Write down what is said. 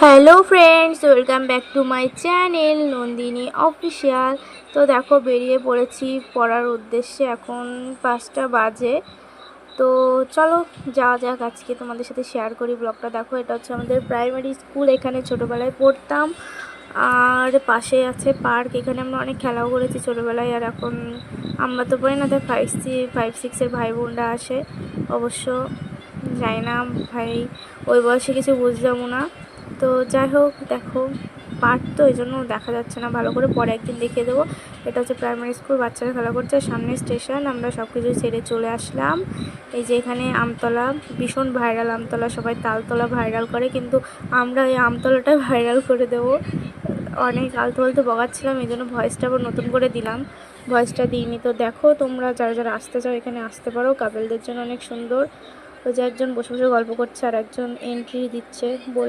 Hello friends, welcome back to my channel Nandini official. তো দেখো, বেরিয়ে পড়েছি পড়ার উদ্দেশ্যে। এখন 5টা বাজে। তো চলো যাওয়া যাক, আজকে তোমাদের সাথে শেয়ার করি ব্লগটা। দেখো, এটা হচ্ছে আমাদের প্রাইমারি স্কুল। এখানে ছোটোবেলায় পড়তাম, আর পাশে আছে পার্ক। এখানে আমরা অনেক খেলাও করেছি ছোটোবেলায়। আর এখন আমরা তো পড়ি না, তাই 5-6-এর ভাই বোনরা আসে। অবশ্য জানি না ভাই, ওই বয়সে কিছু বুঝলামও না। তো যাই হোক, দেখো পার্ক তো এই জন্য দেখা যাচ্ছে না ভালো করে, পরে একদিন দেখিয়ে দেবো। এটা হচ্ছে প্রাইমারি স্কুল, বাচ্চারা খেলা করছে, সামনে স্টেশন। আমরা সব কিছু ছেড়ে চলে আসলাম। এই যে এখানে আমতলা, ভীষণ ভাইরাল আমতলা। সবাই তালতলা ভাইরাল করে, কিন্তু আমরা এই আমতলাটা ভাইরাল করে দেবো। অনেক আলতু ফালতু বকাচ্ছিলাম, এই জন্য ভয়েসটা আবার নতুন করে দিলাম। ভয়েসটা দিইনি। তো দেখো, তোমরা যারা যারা আসতে চাও এখানে আসতে পারো। কাপেলদের জন্য অনেক সুন্দর। ওই যে একজন বসে বসে গল্প করছে আর একজন এন্ট্রি দিচ্ছে।